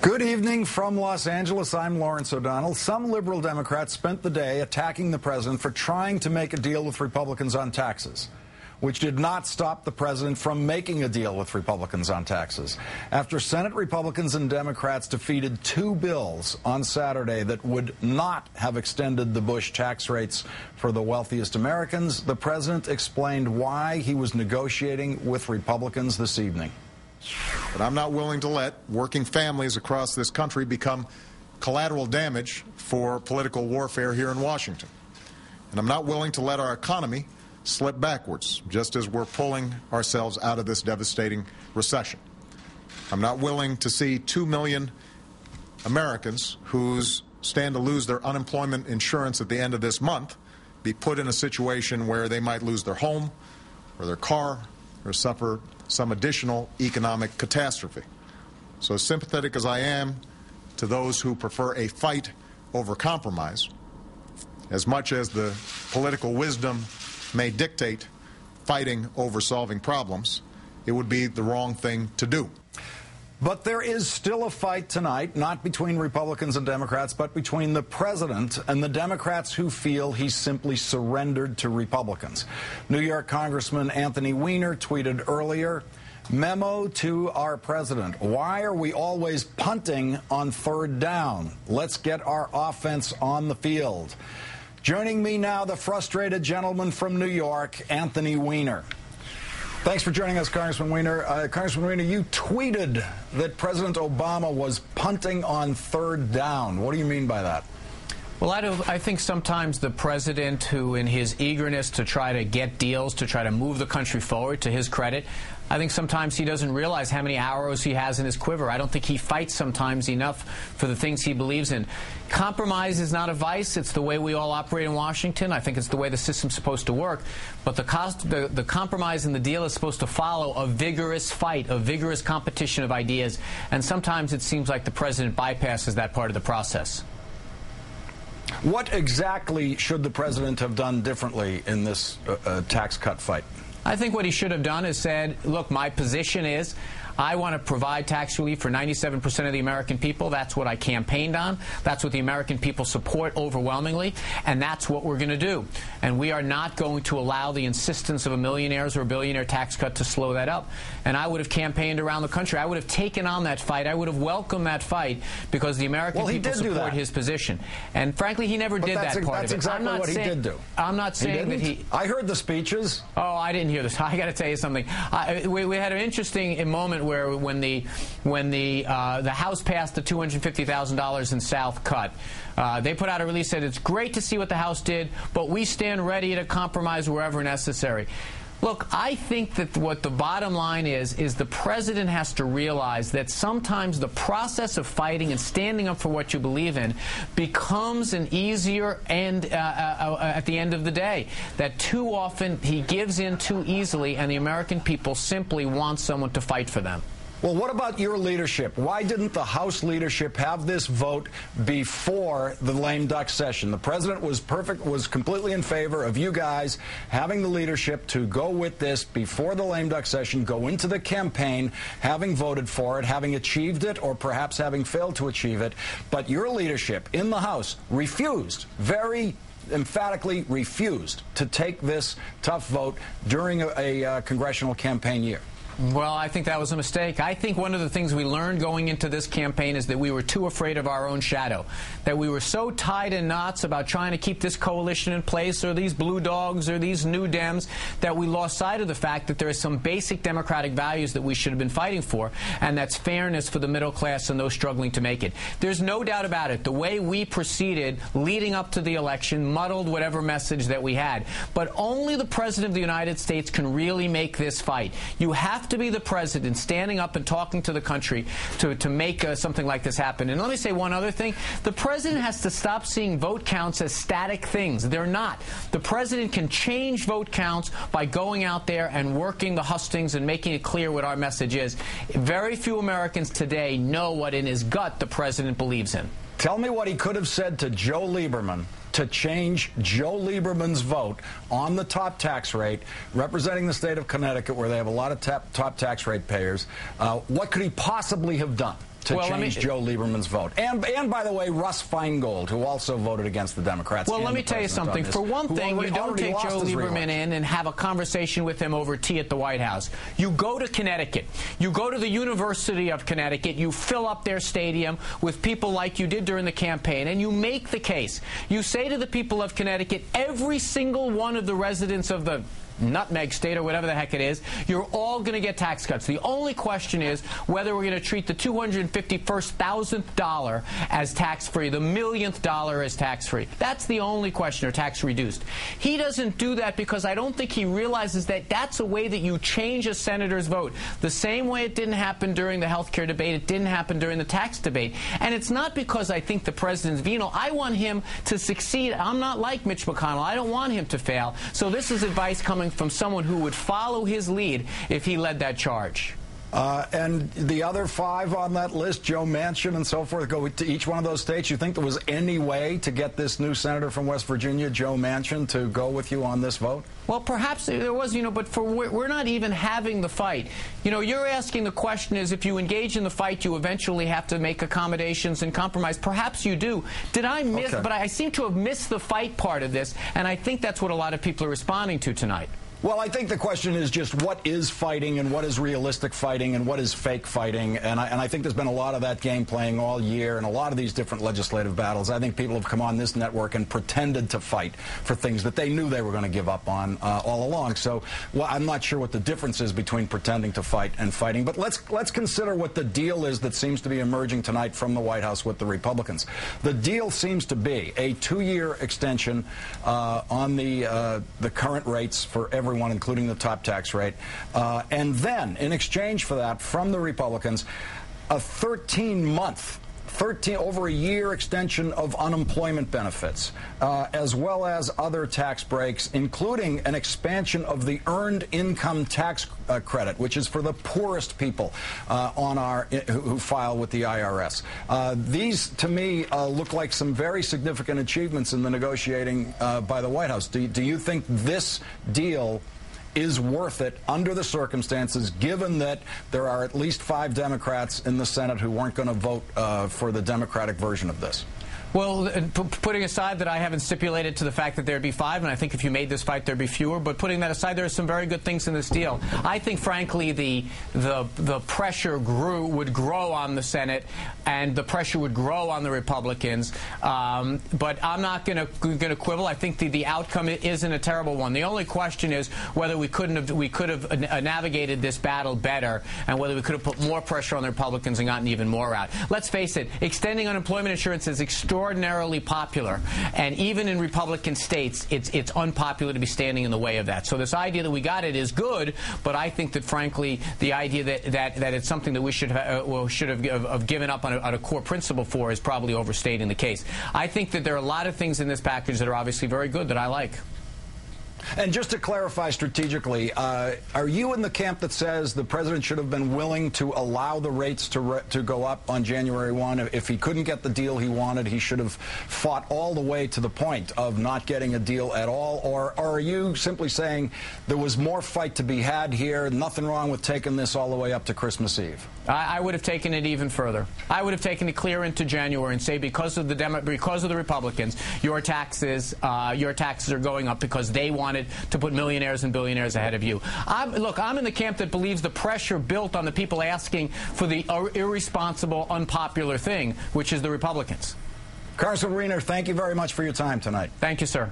Good evening from Los Angeles. I'm Lawrence O'Donnell. Some liberal Democrats spent the day attacking the president for trying to make a deal with Republicans on taxes, which did not stop the president from making a deal with Republicans on taxes. After Senate Republicans and Democrats defeated two bills on Saturday that would not have extended the Bush tax rates for the wealthiest Americans, the president explained why he was negotiating with Republicans this evening. But I'm not willing to let working families across this country become collateral damage for political warfare here in Washington. And I'm not willing to let our economy slip backwards, just as we're pulling ourselves out of this devastating recession. I'm not willing to see 2 million Americans who stand to lose their unemployment insurance at the end of this month be put in a situation where they might lose their home or their car or suffer some additional economic catastrophe. So as sympathetic as I am to those who prefer a fight over compromise, as much as the political wisdom may dictate fighting over solving problems, it would be the wrong thing to do. But there is still a fight tonight, not between Republicans and Democrats, but between the president and the Democrats who feel he's simply surrendered to Republicans. New York Congressman Anthony Weiner tweeted earlier, "Memo to our president. Why are we always punting on third down? Let's get our offense on the field." Joining me now, the frustrated gentleman from New York, Anthony Weiner. Thanks for joining us, Congressman Weiner. Congressman Weiner, you tweeted that President Obama was punting on third down. What do you mean by that? Well, I think sometimes the president, who in his eagerness to try to get deals, to try to move the country forward, to his credit, I think sometimes he doesn't realize how many arrows he has in his quiver. I don't think he fights sometimes enough for the things he believes in. Compromise is not a vice. It's the way we all operate in Washington. I think it's the way the system's supposed to work. But the compromise and the deal is supposed to follow a vigorous fight, a vigorous competition of ideas. And sometimes it seems like the president bypasses that part of the process. What exactly should the president have done differently in this tax cut fight? I think what he should have done is said, look, my position is I want to provide tax relief for 97% of the American people. That's what I campaigned on. That's what the American people support overwhelmingly. And that's what we're going to do. And we are not going to allow the insistence of a millionaire's or a billionaire tax cut to slow that up. And I would have campaigned around the country. I would have taken on that fight. I would have welcomed that fight because the American people support his position. And frankly, he never did that part of it. That's exactly what he did do. I'm not saying that he... I heard the speeches. Oh, I didn't hear this. I got to tell you something. We had an interesting moment where when the House passed the $250,000 in South cut, they put out a release that it's great to see what the House did, but we stand ready to compromise wherever necessary. Look, I think that what the bottom line is the president has to realize that sometimes the process of fighting and standing up for what you believe in becomes an easier end at the end of the day. That too often he gives in too easily, and the American people simply want someone to fight for them. Well, what about your leadership? Why didn't the House leadership have this vote before the lame duck session? The president was completely in favor of you guys having the leadership to go with this before the lame duck session, go into the campaign, having voted for it, having achieved it, or perhaps having failed to achieve it. But your leadership in the House refused, very emphatically refused, to take this tough vote during a congressional campaign year. Well, I think that was a mistake. I think one of the things we learned going into this campaign is that we were too afraid of our own shadow, that we were so tied in knots about trying to keep this coalition in place or these blue dogs or these new Dems that we lost sight of the fact that there are some basic democratic values that we should have been fighting for, and that's fairness for the middle class and those struggling to make it. There's no doubt about it. The way we proceeded leading up to the election muddled whatever message that we had. But only the President of the United States can really make this fight. You have to be the president standing up and talking to the country to make something like this happen. And let me say one other thing. The president has to stop seeing vote counts as static things. They're not. The president can change vote counts by going out there and working the hustings and making it clear what our message is. Very few Americans today know what in his gut the president believes in. Tell me what he could have said to Joe Lieberman to change Joe Lieberman's vote on the top tax rate, representing the state of Connecticut, where they have a lot of top tax rate payers. What could he possibly have done to change Joe Lieberman's vote. And by the way, Russ Feingold, who also voted against the Democrats. Well, let me tell you something. For one thing, you don't take Joe Lieberman in and have a conversation with him over tea at the White House. You go to Connecticut. You go to the University of Connecticut. You fill up their stadium with people like you did during the campaign, and you make the case. You say to the people of Connecticut, every single one of the residents of the nutmeg state or whatever the heck it is, you're all going to get tax cuts. The only question is whether we're going to treat the $251,000th as tax-free, the millionth dollar as tax-free. That's the only question, or tax-reduced. He doesn't do that because I don't think he realizes that that's a way that you change a senator's vote. The same way it didn't happen during the health care debate, it didn't happen during the tax debate. And it's not because I think the president's venal. I want him to succeed. I'm not like Mitch McConnell. I don't want him to fail. So this is advice coming from someone who would follow his lead if he led that charge. And the other 5 on that list, Joe Manchin and so forth, go to each one of those states. You think there was any way to get this new senator from West Virginia, Joe Manchin, to go with you on this vote? Well, perhaps there was, but we're not even having the fight. You're asking the question is if you engage in the fight, you eventually have to make accommodations and compromise. Perhaps you do. Did I miss? Okay. But I seem to have missed the fight part of this, and I think that's what a lot of people are responding to tonight. Well, I think the question is just what is fighting and what is realistic fighting and what is fake fighting. And I think there's been a lot of that game playing all year in a lot of these different legislative battles. I think people have come on this network and pretended to fight for things that they knew they were going to give up on all along. So I'm not sure what the difference is between pretending to fight and fighting. But let's consider what the deal is that seems to be emerging tonight from the White House with the Republicans. The deal seems to be a 2-year extension on the current rates for everyone, including the top tax rate, and then in exchange for that from the Republicans, a 13-month, over a year extension of unemployment benefits, as well as other tax breaks, including an expansion of the earned income tax credit, which is for the poorest people who file with the IRS. These, to me, look like some very significant achievements in the negotiating by the White House. Do you think this deal is worth it under the circumstances, given that there are at least 5 Democrats in the Senate who weren't going to vote for the Democratic version of this? Well, putting aside that I haven't stipulated to the fact that there'd be 5, and I think if you made this fight there'd be fewer, but putting that aside, there are some very good things in this deal. I think, frankly, the pressure would grow on the Senate, and the pressure would grow on the Republicans. But I'm not going to quibble. I think the outcome isn't a terrible one. The only question is whether we could have navigated this battle better, and whether we could have put more pressure on the Republicans and gotten even more out. Let's face it, extending unemployment insurance is extraordinarily popular, and even in Republican states, it's unpopular to be standing in the way of that. So this idea that we got it is good, but I think that, frankly, the idea that it's something that we should have given up on a core principle for is probably overstating the case. I think that there are a lot of things in this package that are obviously very good that I like. And just to clarify strategically, are you in the camp that says the president should have been willing to allow the rates to go up on January 1? If he couldn't get the deal he wanted, he should have fought all the way to the point of not getting a deal at all? Or are you simply saying there was more fight to be had here, nothing wrong with taking this all the way up to Christmas Eve? I would have taken it even further. I would have taken it clear into January and say because of the Republicans, your taxes are going up because they wanted to put millionaires and billionaires ahead of you. Look, I'm in the camp that believes the pressure built on the people asking for the irresponsible, unpopular thing, which is the Republicans. Congressman Weiner, thank you very much for your time tonight. Thank you, sir.